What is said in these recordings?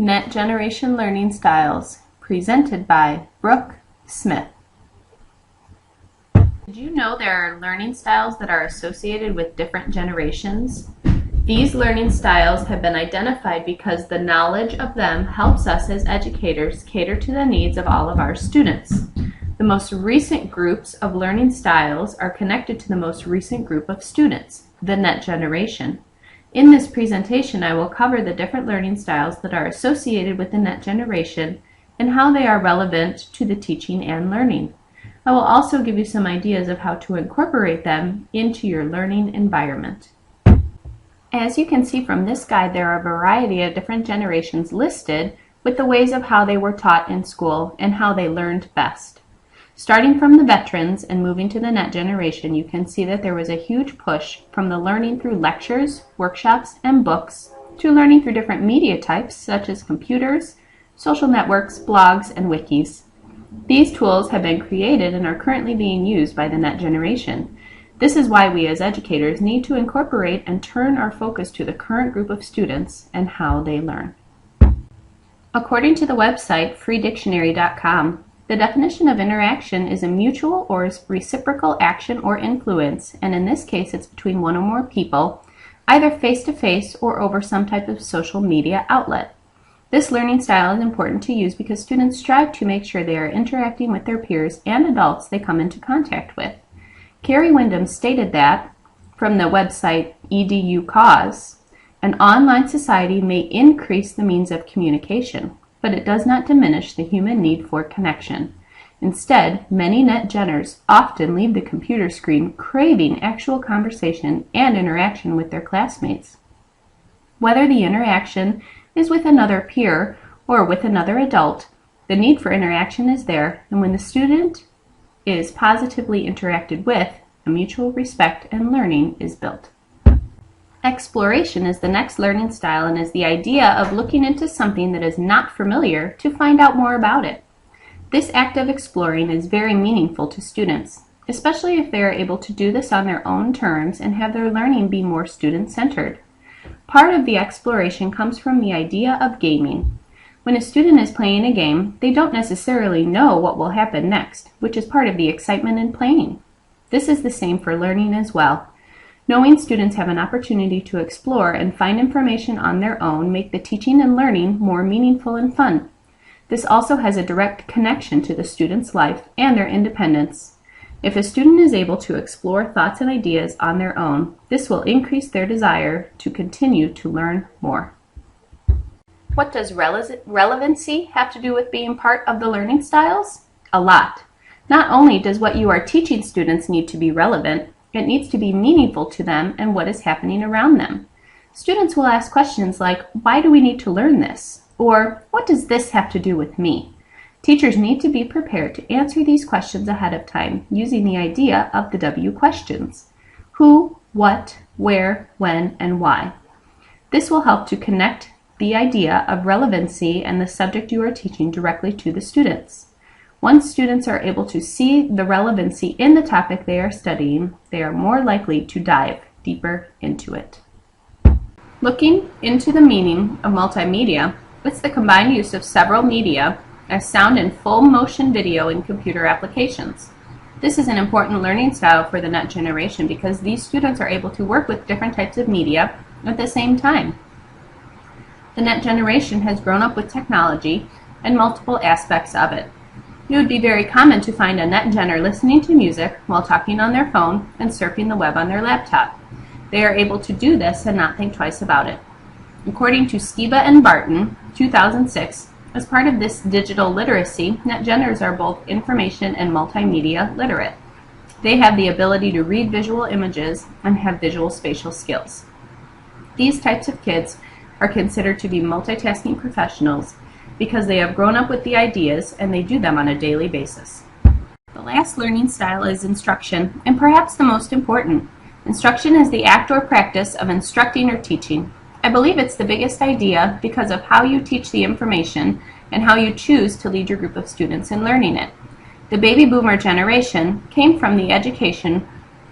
Net Generation Learning Styles, presented by Brooke Smith. Did you know there are learning styles that are associated with different generations? These learning styles have been identified because the knowledge of them helps us as educators cater to the needs of all of our students. The most recent groups of learning styles are connected to the most recent group of students, the Net Generation. In this presentation, I will cover the different learning styles that are associated with the Net Generation and how they are relevant to the teaching and learning. I will also give you some ideas of how to incorporate them into your learning environment. As you can see from this guide, there are a variety of different generations listed with the ways of how they were taught in school and how they learned best. Starting from the veterans and moving to the Net Generation, you can see that there was a huge push from the learning through lectures, workshops, and books to learning through different media types such as computers, social networks, blogs, and wikis. These tools have been created and are currently being used by the Net Generation. This is why we as educators need to incorporate and turn our focus to the current group of students and how they learn. According to the website freedictionary.com, the definition of interaction is a mutual or reciprocal action or influence, and in this case it's between one or more people, either face-to-face or over some type of social media outlet. This learning style is important to use because students strive to make sure they are interacting with their peers and adults they come into contact with. Carrie Wyndham stated that, from the website EduCause, an online society may increase the means of communication, but it does not diminish the human need for connection. Instead, many Net Genners often leave the computer screen craving actual conversation and interaction with their classmates. Whether the interaction is with another peer or with another adult, the need for interaction is there, and when the student is positively interacted with, a mutual respect and learning is built. Exploration is the next learning style and is the idea of looking into something that is not familiar to find out more about it. This act of exploring is very meaningful to students, especially if they are able to do this on their own terms and have their learning be more student-centered. Part of the exploration comes from the idea of gaming. When a student is playing a game, they don't necessarily know what will happen next, which is part of the excitement in playing. This is the same for learning as well. Knowing students have an opportunity to explore and find information on their own make the teaching and learning more meaningful and fun. This also has a direct connection to the student's life and their independence. If a student is able to explore thoughts and ideas on their own, this will increase their desire to continue to learn more. What does relevancy have to do with being part of the learning styles? A lot. Not only does what you are teaching students need to be relevant, it needs to be meaningful to them and what is happening around them. Students will ask questions like, why do we need to learn this? Or, what does this have to do with me? Teachers need to be prepared to answer these questions ahead of time using the idea of the W questions. Who, what, where, when, and why. This will help to connect the idea of relevancy and the subject you are teaching directly to the students. Once students are able to see the relevancy in the topic they are studying, they are more likely to dive deeper into it. Looking into the meaning of multimedia, it's the combined use of several media as sound and full motion video in computer applications. This is an important learning style for the Net Generation because these students are able to work with different types of media at the same time. The Net Generation has grown up with technology and multiple aspects of it. It would be very common to find a Net Genner listening to music while talking on their phone and surfing the web on their laptop. They are able to do this and not think twice about it. According to Skiba and Barton, 2006, as part of this digital literacy, Net Genners are both information and multimedia literate. They have the ability to read visual images and have visual spatial skills. These types of kids are considered to be multitasking professionals because they have grown up with the ideas and they do them on a daily basis. The last learning style is instruction, and perhaps the most important. Instruction is the act or practice of instructing or teaching. I believe it's the biggest idea because of how you teach the information and how you choose to lead your group of students in learning it. The baby boomer generation came from the education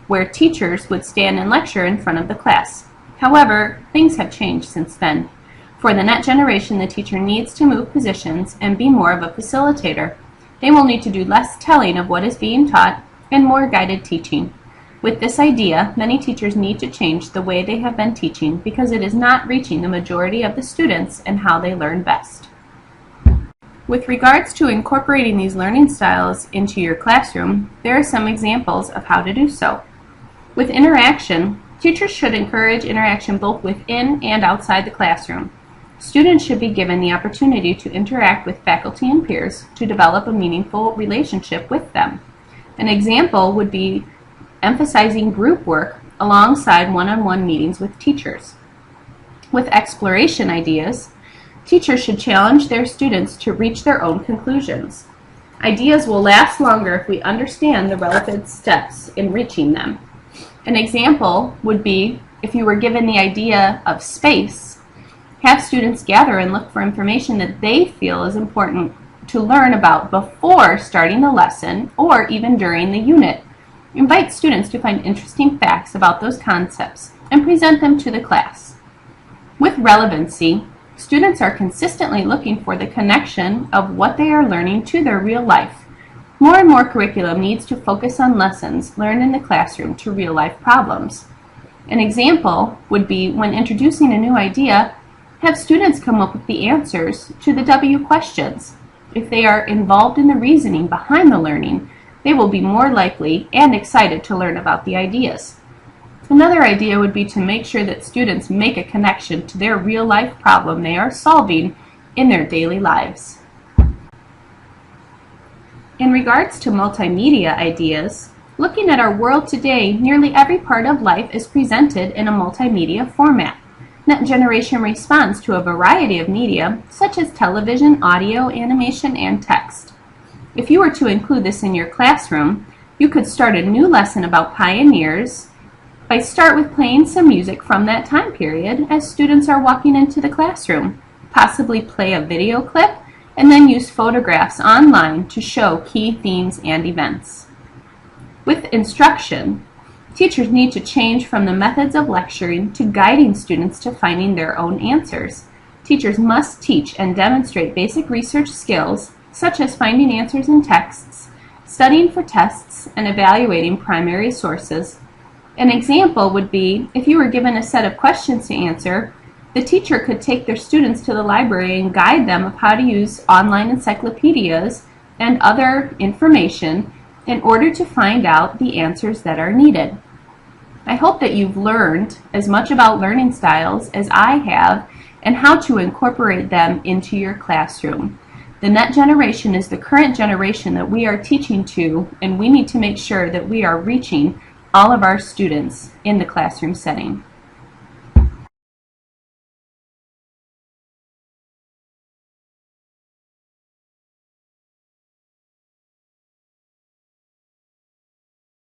where teachers would stand and lecture in front of the class. However, things have changed since then. For the next generation, the teacher needs to move positions and be more of a facilitator. They will need to do less telling of what is being taught and more guided teaching. With this idea, many teachers need to change the way they have been teaching because it is not reaching the majority of the students and how they learn best. With regards to incorporating these learning styles into your classroom, there are some examples of how to do so. With interaction, teachers should encourage interaction both within and outside the classroom. Students should be given the opportunity to interact with faculty and peers to develop a meaningful relationship with them. An example would be emphasizing group work alongside one-on-one meetings with teachers. With exploration ideas, teachers should challenge their students to reach their own conclusions. Ideas will last longer if we understand the relevant steps in reaching them. An example would be if you were given the idea of space, have students gather and look for information that they feel is important to learn about before starting the lesson or even during the unit. Invite students to find interesting facts about those concepts and present them to the class. With relevancy, students are consistently looking for the connection of what they are learning to their real life. More and more curriculum needs to focus on lessons learned in the classroom to real-life problems. An example would be when introducing a new idea, have students come up with the answers to the W questions. If they are involved in the reasoning behind the learning, they will be more likely and excited to learn about the ideas. Another idea would be to make sure that students make a connection to their real-life problem they are solving in their daily lives. In regards to multimedia ideas, looking at our world today, nearly every part of life is presented in a multimedia format. Next generation responds to a variety of media, such as television, audio, animation, and text. If you were to include this in your classroom, you could start a new lesson about pioneers by start with playing some music from that time period as students are walking into the classroom. Possibly play a video clip and then use photographs online to show key themes and events. With instruction, teachers need to change from the methods of lecturing to guiding students to finding their own answers. Teachers must teach and demonstrate basic research skills such as finding answers in texts, studying for tests, and evaluating primary sources. An example would be if you were given a set of questions to answer, the teacher could take their students to the library and guide them of how to use online encyclopedias and other information in order to find out the answers that are needed. I hope that you've learned as much about learning styles as I have and how to incorporate them into your classroom. The next generation is the current generation that we are teaching to, and we need to make sure that we are reaching all of our students in the classroom setting.